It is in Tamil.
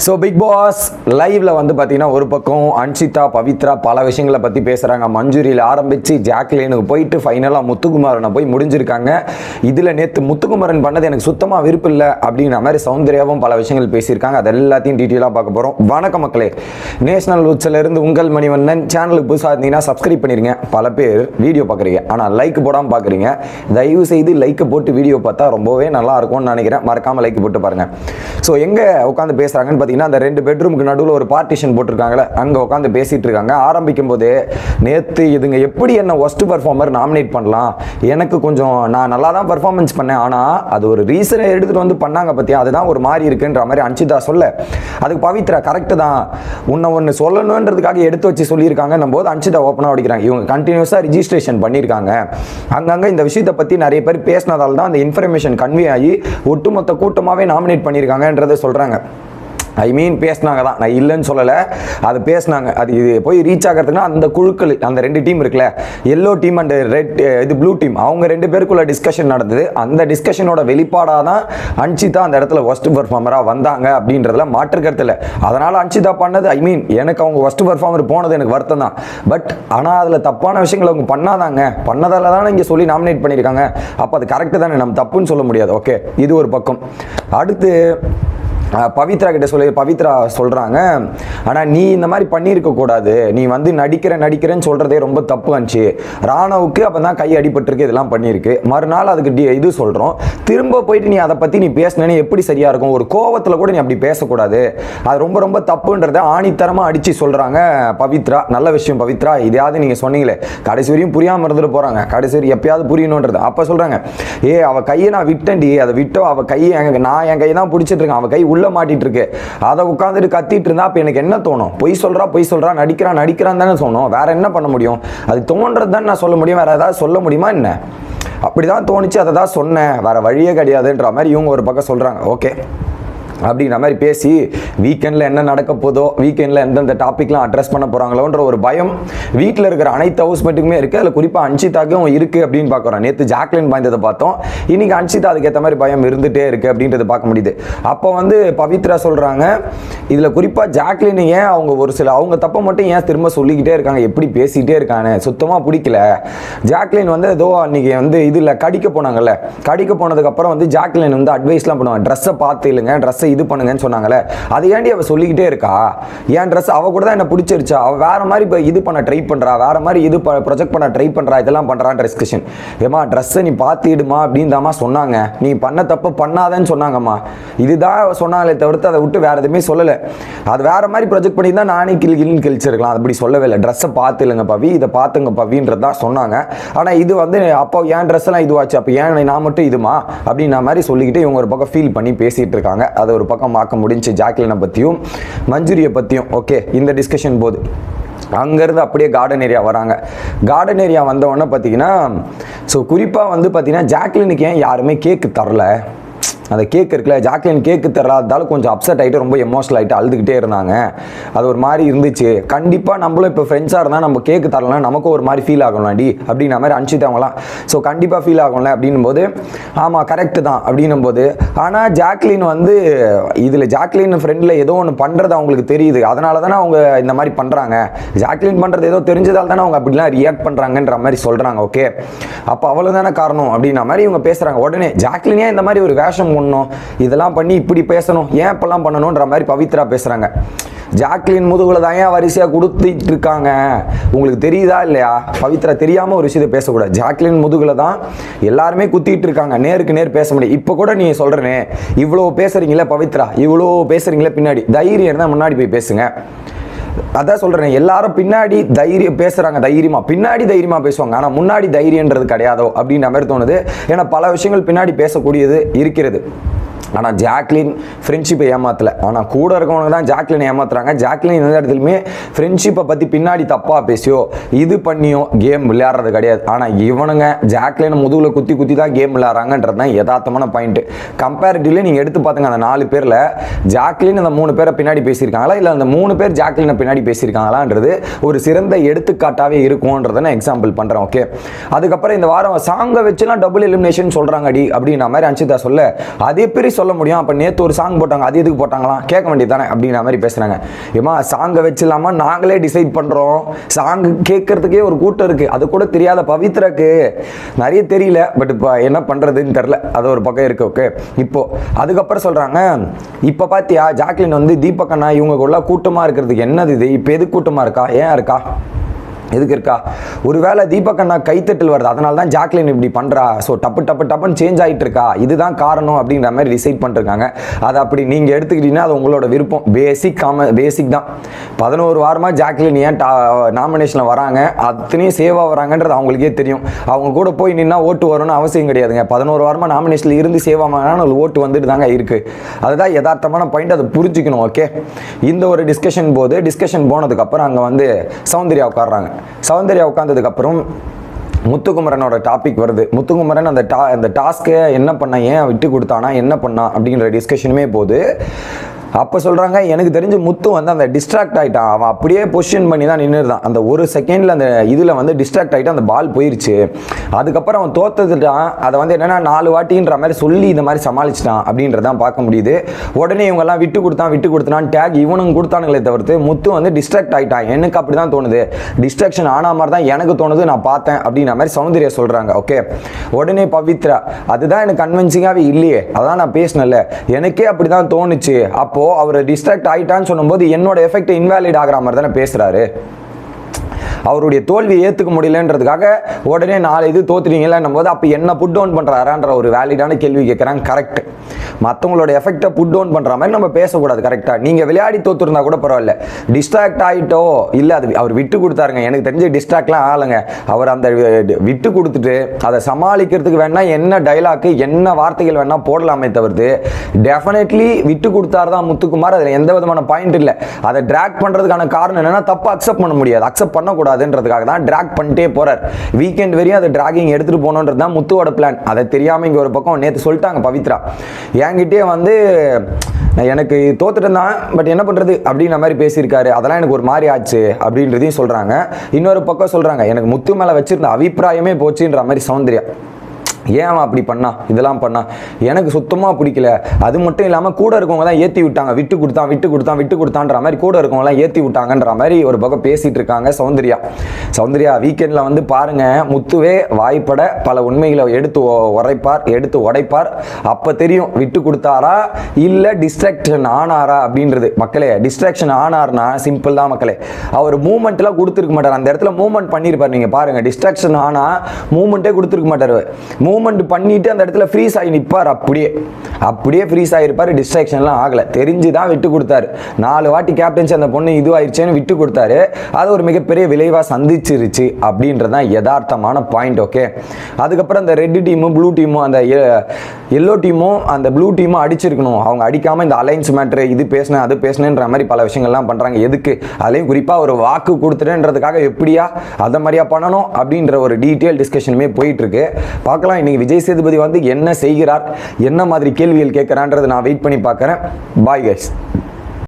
ஸோ பிக் பாஸ் லைவ்ல வந்து பார்த்தீங்கன்னா ஒரு பக்கம் அன்ஷிதா பவித்ரா பல விஷயங்களை பற்றி பேசுகிறாங்க. மஞ்சுரியில் ஆரம்பித்து ஜாக்லினுக்கு போயிட்டு ஃபைனலாக முத்துக்குமாரனை போய் முடிஞ்சிருக்காங்க. இதில் நேற்று முத்துக்குமாரன் பண்ணது எனக்கு சுத்தமாக விருப்பம் இல்லை அப்படின்ற மாதிரி சௌந்தர்யாவும் பல விஷயங்கள் பேசியிருக்காங்க. அது எல்லாத்தையும் டீட்டெயிலாக பார்க்க போகிறோம். வணக்கம் மக்களே, நேஷனல் உட்ஸ்லேருந்து உங்கள் மணிவண்ணன். சேனலுக்கு புதுசாக இருந்தீங்கன்னா சப்ஸ்கிரைப் பண்ணிருங்க. பல பேர் வீடியோ பார்க்குறீங்க ஆனால் லைக் போடாமல் பார்க்குறீங்க. தயவு செய்து லைக் போட்டு வீடியோ பார்த்தா ரொம்பவே நல்லா இருக்கும்னு நினைக்கிறேன். மறக்காமல் லைக் போட்டு பாருங்கள். ஸோ எங்கே உட்காந்து பேசுகிறாங்கன்னு பார்த்தீங்கன்னா அந்த 2 பெட்ரூமுக்கு நடுவில் ஒரு பார்ட்டிஷன் போட்டிருக்காங்களே, அங்கே உட்காந்து பேசிகிட்டு இருக்காங்க. ஆரம்பிக்கும் போதே நேற்று இதுங்க எப்படி என்ன ஒஸ்ட் பர்ஃபார்மர் நாமினேட் பண்ணலாம், எனக்கு கொஞ்சம் நான் நல்லா தான் பர்ஃபார்மன்ஸ் பண்ணேன், ஆனால் அது ஒரு ரீசனை எடுத்துகிட்டு வந்து பண்ணாங்க பற்றியா, அதுதான் ஒரு மாதிரி இருக்குன்ற மாதிரி அன்ஷிதா சொல்ல, அதுக்கு பவித்ரா கரெக்டு தான், உன்னை ஒன்று சொல்லணுன்றதுக்காக எடுத்து வச்சு சொல்லியிருக்காங்க. நம்ம போது அன்ஷிதா ஓப்பனாக அடிக்கிறாங்க. இவங்க கண்டினியூஸாக ரிஜிஸ்ட்ரேஷன் பண்ணியிருக்காங்க. அங்கங்கே இந்த விஷயத்தை பற்றி நிறைய பேர் பேசினதால் தான் அந்த இன்ஃபர்மேஷன் கன்வே ஆகி ஒட்டுமொத்த கூட்டமாகவே நாமினேட் பண்ணியிருக்காங்கன்றதை சொல்கிறாங்க. ஐ மீன் பேசினாங்க தான், நான் இல்லைன்னு சொல்லலை, அது பேசினாங்க. அது இது போய் ரீச் ஆகிறதுக்குன்னா அந்த குழுக்கள், அந்த 2 டீம் இருக்குல்ல, எல்லோ டீம் அண்ட் ரெட் இது ப்ளூ டீம், அவங்க 2 பேருக்குள்ள டிஸ்கஷன் நடந்தது. அந்த டிஸ்கஷனோட வெளிப்பாடாக தான் அன்ஷிதா அந்த இடத்துல ஒஸ்ட் பர்ஃபார்மராக வந்தாங்க அப்படின்றதுல மாற்று கருத்து இல்லை. அதனால் அன்ஷிதா பண்ணது, ஐ மீன் எனக்கு அவங்க ஒஸ்ட் பர்ஃபார்மர் போனது எனக்கு வருத்தம் தான். பட் ஆனால் அதில் தப்பான விஷயங்கள் அவங்க பண்ணாதாங்க, பண்ணதால தானே இங்கே சொல்லி நாமினேட் பண்ணியிருக்காங்க. அப்போ அது கரெக்டு தானே, நம்ம தப்புன்னு சொல்ல முடியாது. ஓகே, இது ஒரு பக்கம். அடுத்து பவித்ரா கிட்ட சொல்லி பவித்ரா சொல்கிறாங்க, ஆனால் நீ இந்த மாதிரி பண்ணியிருக்க கூடாது, நீ வந்து நடிக்கிறேன்னு சொல்கிறதே ரொம்ப தப்பு ஆச்சு. ராணவுக்கு அப்போ தான் கை அடிபட்டிருக்கு, இதெல்லாம் பண்ணியிருக்கு. மறுநாள் அதுக்கு இது சொல்கிறோம், திரும்ப போயிட்டு நீ அதை பற்றி நீ பேசினேன்னு எப்படி சரியாக இருக்கும்? ஒரு கோவத்தில் கூட நீ அப்படி பேசக்கூடாது, அது ரொம்ப ரொம்ப தப்புன்றதை ஆணித்தரமாக அடித்து சொல்கிறாங்க பவித்ரா. நல்ல விஷயம் பவித்ரா, இதையாவது நீங்கள் சொன்னீங்களே, கடைசி வரையும் புரியாமல் இருந்துட்டு போகிறாங்க, கடைசி வரையும் எப்பயாவது புரியணுன்றது. அப்போ சொல்கிறாங்க, அவள் கையை நான் விட்டேன்டி, அதை விட்டோ அவள் கையை நான் என் கையை தான் பிடிச்சிட்டு இருக்கேன், அவள் கை உள்ள மாட்டிட்டு இருக்கு, அதை உட்காந்துட்டு கத்திட்டு இருந்தா அப்ப எனக்கு என்ன தோணும்? பொய் சொல்றா நடிக்கிறான் தானே தோணும். வேற என்ன பண்ண முடியும்? அது தோன்றது தான் நான் சொல்ல முடியும், வேற ஏதாவது சொல்ல முடியுமா என்ன? அப்படிதான் தோணுச்சு, அதை தான் சொன்னேன், வேற வழியே கிடையாதுன்ற மாதிரி இவங்க ஒரு பக்கம் சொல்றாங்க. ஓகே, அப்படின்ற மாதிரி பேசி வீக்கெண்டில் என்ன நடக்க போதோ, வீக்கெண்டில் எந்தெந்த டாப்பிக்லாம் அட்ரஸ் பண்ண போகிறாங்களோன்ற ஒரு பயம் வீட்டில் இருக்கிற அனைத்து ஹவுஸ்மேட்டுக்குமே இருக்குது. அதில் குறிப்பாக அன்ஷிதாக்கும் இருக்குது அப்படின்னு பார்க்குறோம். நேற்று ஜாக்லின் பாய்ந்ததை பார்த்தோம், இன்றைக்கி அன்ஷிதா அதுக்கேற்ற மாதிரி பயம் இருந்துகிட்டே இருக்குது அப்படின்றத பார்க்க முடியுது. அப்போ வந்து பவித்ரா சொல்கிறாங்க, இதில் குறிப்பாக ஜாக்லின் ஏன் அவங்க தப்பை மட்டும் ஏன் திரும்ப சொல்லிக்கிட்டே இருக்காங்க, எப்படி பேசிக்கிட்டே இருக்காங்க, சுத்தமாக பிடிக்கல. ஜாக்லின் வந்து ஏதோ அன்றைக்கி வந்து இதில் கடிக்க போனாங்கல்ல, கடிக்க போனதுக்கப்புறம் வந்து ஜாக்லின் வந்து அட்வைஸ்லாம் பண்ணுவாங்க, ட்ரெஸ்ஸை பார்த்து இல்லைங்க, ட்ரெஸ்ஸை இது பண்ணுங்கன்னு சொன்னாங்களே, அது ஏன்டி அவ சொல்லிக்கிட்டே இருக்கா? என் ட்ரெஸ் அவ கூட தான் என்ன பிடிச்சிருச்சா, அவ வேற மாதிரி இப்போ இது பண்ண ட்ரை பண்றா, வேற மாதிரி இது ப்ரொஜெக்ட் பண்ண ட்ரை பண்றா, இதெல்லாம் பண்றான் டிஸ்கஷன். ஏமா ட்ரெஸ்ஸை நீ பார்த்துடுமா அப்படின்னு தாம்மா சொன்னாங்க, நீ பண்ண தப்பு பண்ணாதன்னு சொன்னாங்கம்மா, இதுதான் சொன்னாங்களே தவிர்த்து அதை விட்டு வேற எதுவுமே சொல்லலை. அது வேற மாதிரி ப்ரொஜெக்ட் பண்ணி தான் நானே கிளின்னு கிழிச்சிருக்கலாம், அப்படி சொல்லவே இல்லை. ட்ரெஸ்ஸை பார்த்து இல்லைங்க பவி, இதை பார்த்துங்க பவின்றது தான் சொன்னாங்க. ஆனால் இது வந்து அப்போ என் ட்ரெஸ் எல்லாம் இதுவாச்சு, அப்போ ஏன் நான் மட்டும் இதுமா அப்படின்ற மாதிரி சொல்லிக்கிட்டு இவங்க ஒரு பக்கம் ஃபீல் பண்ணி பேசிட்டு இருக்காங்க. அது ஒரு பக்கம் பார்க்க முடிஞ்சு ஜாக்லினை பற்றியும் மஞ்சுரியை பற்றியும். ஓகே, இந்த டிஸ்கஷன் போது அங்கேருந்து அப்படியே கார்டன் ஏரியா வராங்க. கார்டன் ஏரியா வந்தவொடனே பார்த்தீங்கன்னா, ஸோ குறிப்பாக வந்து பார்த்தீங்கன்னா ஜாக்லினுக்கு ஏன் யாருமே கேக்கு தரல, அந்த கேக் இருக்குல்ல, ஜாக்லின் கேக்கு தராதால கொஞ்சம் அப்செட் ஆகிட்டு ரொம்ப எமோஷனல் ஆகிட்டு அழுதுகிட்டே இருந்தாங்க. அது ஒரு மாதிரி இருந்துச்சு. கண்டிப்பாக நம்மளும் இப்போ ஃப்ரெண்ட்ஸாக இருந்தால் நம்ம கேக்கு தரலாம், நமக்கும் ஒரு மாதிரி ஃபீல் ஆகணும்டி அப்படின்ற மாதிரி அனுப்பிச்சிட்டாங்களாம். ஸோ கண்டிப்பாக ஃபீல் ஆகும்ல அப்படின்னும் போது, ஆமாம் கரெக்டு தான் அப்படின்னும் போது, ஆனால் ஜாக்லின் வந்து இதில் ஜாக்லின் ஃப்ரெண்டில் ஏதோ ஒன்று பண்ணுறது அவங்களுக்கு தெரியுது, அதனால தானே அவங்க இந்த மாதிரி பண்ணுறாங்க, ஜாக்லின் பண்ணுறது ஏதோ தெரிஞ்சதால் தானே அவங்க அப்படிலாம் ரியாக்ட் பண்ணுறாங்கன்ற மாதிரி சொல்கிறாங்க. ஓகே, அப்போ அவ்வளோ தானே காரணம் அப்படின்ற மாதிரி இவங்க பேசுகிறாங்க. உடனே ஜாக்லினே இந்த மாதிரி ஒரு வேஷம் இதெல்லாம் பண்ணி இப்படி பேசணும், ஏன் இப்பெல்லாம் பண்ணணும்ன்ற மாதிரி பவித்ரா பேசுறாங்க. ஜாக்லின் முதுகுல தான் ஏன் வரிசையா கொடுத்துட்டு இருக்காங்க, உங்களுக்கு தெரியுதா இல்லையா? பவித்ரா தெரியாம ஒரு விஷயத்தை பேசக்கூடாது. ஜாக்லின் முதுகுல தான் எல்லாருமே குத்திட்டு இருக்காங்க, நேருக்கு நேர் பேச முடியும். இப்ப கூட நீ சொல்றேனே, இவ்வளவு பேசுறீங்களே பவித்ரா, இவ்வளோ பேசுறீங்களே, பின்னாடி தைரியம் இருந்தா முன்னாடி போய் பேசுங்க. அதான் சொல்றேன், எல்லாரும் பின்னாடி தைரியம் பேசுறாங்க, தைரியமா பின்னாடி தைரியமா பேசுவாங்க, ஆனா முன்னாடி தைரியன்றது கிடையாதோ அப்படின்ற மாதிரி தோணுது. ஏன்னா பல விஷயங்கள் பின்னாடி பேசக்கூடியது இருக்கிறது. ஆனால் ஜாக்லின் ஃப்ரெண்ட்ஷிப்பை ஏமாத்தலை, ஆனால் கூட இருக்கவங்க தான் ஜாக்லினை ஏமாத்துறாங்க. ஜாக்லின் எந்த இடத்துலையுமே ஃப்ரெண்ட்ஷிப்பை பற்றி பின்னாடி தப்பாக பேசியோ இது பண்ணியோ கேம் விளையாடுறது கிடையாது. ஆனால் இவனுங்க ஜாக்லினை முதுகில் குத்தி தான் கேம் விளையாடுறாங்கன்றது தான் யதார்த்தமான பாயிண்ட்டு. கம்பேரிட்டிவ்லி நீங்கள் எடுத்து பார்த்துங்க, அந்த 4 பேரில் ஜாக்லின் அந்த 3 பேரை பின்னாடி பேசியிருக்காங்களா, இல்லை அந்த 3 பேர் ஜாக்லினை பின்னாடி பேசியிருக்காங்களான்றது ஒரு சிறந்த எடுத்துக்காட்டாகவே இருக்கும்ன்றதை நான் எக்ஸாம்பிள் பண்ணுறேன். ஓகே, அதுக்கப்புறம் இந்த வாரம் சாங்கை வச்சுலாம் டபுள் எலிமினேஷன் சொல்கிறாங்க அடி அப்படின்ற மாதிரி அன்ஷிதா சொல்ல, அதே பெரிய சொல்ல முடியும்? அப்போ நேற்று ஒரு சாங் போட்டாங்க, அது எதுக்கு போட்டாங்களாம் கேட்க வேண்டியது தானே அப்படிங்கிற மாதிரி பேசுகிறாங்க. ஏமா சாங்கை வச்சிடலாமா, நாங்களே டிசைட் பண்ணுறோம். சாங்கு கேட்கறதுக்கே ஒரு கூட்டம் இருக்குது. அது கூட தெரியாத பவித்ராக்கு நிறைய தெரியல. பட் இப்போ என்ன பண்ணுறதுன்னு தெரில, அது ஒரு பக்கம் இருக்குது. ஓகே, இப்போது அதுக்கப்புறம் சொல்கிறாங்க, இப்போ பார்த்தியா ஜாக்லின் வந்து தீபக் அண்ணா இவங்களுக்குள்ள கூட்டமாக இருக்கிறதுக்கு என்னது இது? இப்போ எது கூட்டமாக இருக்கா? ஏன் இருக்கா? எதுக்கு இருக்கா? ஒருவேளை தீபக் அண்ணா கைத்தட்டல் வருது, அதனால தான் ஜாக்லின் இப்படி பண்ணுறா. ஸோ டப்புன்னு சேஞ்ச் ஆகிட்டு இருக்கா, இதுதான் காரணம் அப்படின்ற மாதிரி டிசைட் பண்ணிருக்காங்க. அதை அப்படி நீங்கள் எடுத்துக்கிட்டீங்கன்னா அது உங்களோட விருப்பம். பேசிக் தான். 11 வாரமாக ஜாக்லின் ஏன் நாமினேஷனில் வராங்க, அத்தனையும் சேவாக வராங்கன்றது அவங்களுக்கே தெரியும். அவங்க கூட போய் நின்னா ஓட்டு வரும்னு அவசியம் கிடையாதுங்க. 11 வாரமாக நாமினேஷனில் இருந்து சேவாங்கன்னா ஓட்டு வந்துட்டு தாங்க இருக்குது. அதுதான் யதார்த்தமான பாயிண்ட், அதை புரிஞ்சுக்கணும். ஓகே, இந்த ஒரு டிஸ்கஷன் போனதுக்கப்புறம் அங்கே வந்து சௌந்தர்யா உட்காடுறாங்க. சௌந்தர்யா உட்கார்ந்ததுக்கப்புறம் முத்துக்குமரனோட டாபிக் வருது. முத்துக்குமரன் அந்த டாஸ்க்கை என்ன பண்ண, ஏன் விட்டு கொடுத்தானா, என்ன பண்ணா அப்படிங்கிற டிஸ்கஷனுமே போது. அப்போ சொல்கிறாங்க, எனக்கு தெரிஞ்சு முத்து வந்து அந்த டிஸ்ட்ராக்ட் ஆகிட்டான். அவன் அப்படியே பொசிஷன் பண்ணி தான் நின்றுதான். அந்த ஒரு செகண்டில் அந்த இதில் வந்து டிஸ்ட்ராக்ட் ஆகிட்டு அந்த பால் போயிருச்சு. அதுக்கப்புறம் அவன் தோத்துட்டான். அதை வந்து என்னென்னா 4 வாட்டின்ற மாதிரி சொல்லி இந்த மாதிரி சமாளிச்சிட்டான் அப்படின்றதான் பார்க்க முடியுது. உடனே இவங்கெல்லாம் விட்டு கொடுத்தான் டேக் இவனுங்க கொடுத்தானுங்களே தவிர்த்து முத்து வந்து டிஸ்ட்ராக்ட் ஆகிட்டான். எனக்கு அப்படி தான் தோணுது, டிஸ்ட்ராக்ஷன் ஆன மாதிரி தான் எனக்கு தோணுது, நான் பார்த்தேன் அப்படின்ற மாதிரி சௌந்தர்யா சொல்கிறாங்க. ஓகே, உடனே பவித்ரா, அதுதான் எனக்கு கன்வின்சிங்காகவே இல்லையே, அதான் நான் பேசினேன்ல, எனக்கே அப்படி தான் தோணுச்சு. அப்போ அவர் டிஸ்ட்ராக்ட் ஆயிட்டான்னு சொல்லும்போது என்னோட எஃபெக்ட் இன்வாலிட் ஆகிற மாதிரி தானே பேசுறாரு. அவருடைய தோல்வியை ஏற்றுக்க முடியலன்றதுக்காக உடனே 4 இது தோத்துட்டீங்களேன்னும் போது அப்போ என்ன புட் டவுன் பண்ணுறாரான்ற ஒரு வேலிடான கேள்வி கேட்குறாங்க. கரெக்ட், மற்றவங்களோட எஃபெக்டை புட் டவுன் பண்ணுற மாதிரி நம்ம பேசக்கூடாது. கரெக்டாக நீங்கள் விளையாடி தோத்துருந்தா கூட பரவாயில்ல, டிஸ்ட்ராக்ட் ஆகிட்டோ இல்லை அது அவர் விட்டு கொடுத்தாருங்க. எனக்கு தெரிஞ்ச டிஸ்ட்ராக்ட்லாம் ஆளுங்க. அவர் அந்த விட்டு கொடுத்துட்டு அதை சமாளிக்கிறதுக்கு வேணா என்ன டைலாக்கு என்ன வார்த்தைகள் வேணா போடலாமே தவிர்த்து டெஃபினெட்லி விட்டு கொடுத்தாரு தான் முத்துக்குமார். அதில் எந்த விதமான பாயிண்ட் இல்லை. அதை ட்ராக் பண்ணுறதுக்கான காரணம் என்னன்னா தப்பு அக்செப்ட் பண்ண முடியாது, அக்செப்ட் பண்ணக்கூடாதுன்றதுக்காக தான் ட்ராக் பண்ணிட்டே போறார். வீக்கெண்ட் வரையும் அதை டிராகிங் எடுத்துட்டு போகணுன்றது தான் முத்துவோட பிளான். அதை தெரியாம இங்க ஒரு பக்கம் நேற்று சொல்லிட்டாங்க பவித்ரா, என்கிட்டே வந்து எனக்கு தோத்துட்டு தான், பட் என்ன பண்றது அப்படின்ற மாதிரி பேசியிருக்காரு. அதெல்லாம் எனக்கு ஒரு மாதிரி ஆச்சு அப்படின்றதையும் சொல்றாங்க. இன்னொரு பக்கம் சொல்றாங்க, எனக்கு முத்து மேல வச்சிருந்த அபிப்பிராயமே போச்சுன்ற மாதிரி சௌந்தர்யா. ஏன் அவன் அப்படி பண்ணா, இதெல்லாம் பண்ணா எனக்கு சுத்தமாக பிடிக்கல. அது மட்டும் இல்லாமல் கூட இருக்கவங்க தான் ஏற்றி விட்டாங்க, விட்டு கொடுத்தான்ற மாதிரி கூட இருக்கவங்களாம் ஏற்றி விட்டாங்கன்ற மாதிரி ஒரு பக்கம் பேசிட்டு இருக்காங்க சௌந்தர்யா. வீக்கெண்டில் வந்து பாருங்க, முத்துவே வாய்ப்பட பல உண்மைகளை எடுத்து உடைப்பார். அப்போ தெரியும் விட்டு கொடுத்தாரா இல்லை டிஸ்ட்ராக்ஷன் ஆனாரா அப்படின்றது. மக்களே, டிஸ்ட்ராக்ஷன் ஆனார்னா சிம்பிள் தான் மக்களே. அவர் மூமெண்ட்லாம் கொடுத்துருக்க மாட்டார், அந்த இடத்துல மூமெண்ட் பண்ணியிருப்பார். நீங்கள் பாருங்க, டிஸ்ட்ராக்ஷன் ஆனால் மூமெண்ட்டே கொடுத்துருக்க மாட்டார். மூமெண்ட் பண்ணிட்டு அந்த இடத்துல ஃப்ரீஸ் ஆகி நிற்பார். அப்படியே ஃப்ரீஸ் ஆகிருப்பார். டிஸ்ட்ராக்ஷன்லாம் ஆகலை, தெரிஞ்சு தான் விட்டு கொடுத்தாரு. 4 வாட்டி கேப்டன்சி அந்த பொண்ணு இதுவாயிருச்சேன்னு விட்டு கொடுத்தாரு. அது ஒரு மிகப்பெரிய விளைவாக சந்திச்சிருச்சு அப்படின்றதான் யதார்த்தமான பாயிண்ட். ஓகே, அதுக்கப்புறம் அந்த ரெட் டீமும் ப்ளூ டீமும் அந்த எல்லோ டீமும் அந்த ப்ளூ டீமும் அடிச்சிருக்கணும். அவங்க அடிக்காமல் இந்த அலைன்ஸ் மேட்ரு இது பேசினேன் அது பேசினேன்ற மாதிரி பல விஷயங்கள்லாம் பண்ணுறாங்க. எதுக்கு? அதுலேயும் குறிப்பாக ஒரு வாக்கு கொடுத்துட்டேன்றதுக்காக எப்படியா அதை மாதிரியா பண்ணணும் அப்படின்ற ஒரு டீட்டெயில் டிஸ்கஷனுமே போயிட்டு இருக்கு. பார்க்கலாம் இன்னைக்கு விஜய் சேதுபதி வந்து என்ன செய்கிறார், என்ன மாதிரி கேள்விகள் கேட்கிறான்றது நான் வெயிட் பண்ணி பார்க்குறேன். Bye guys.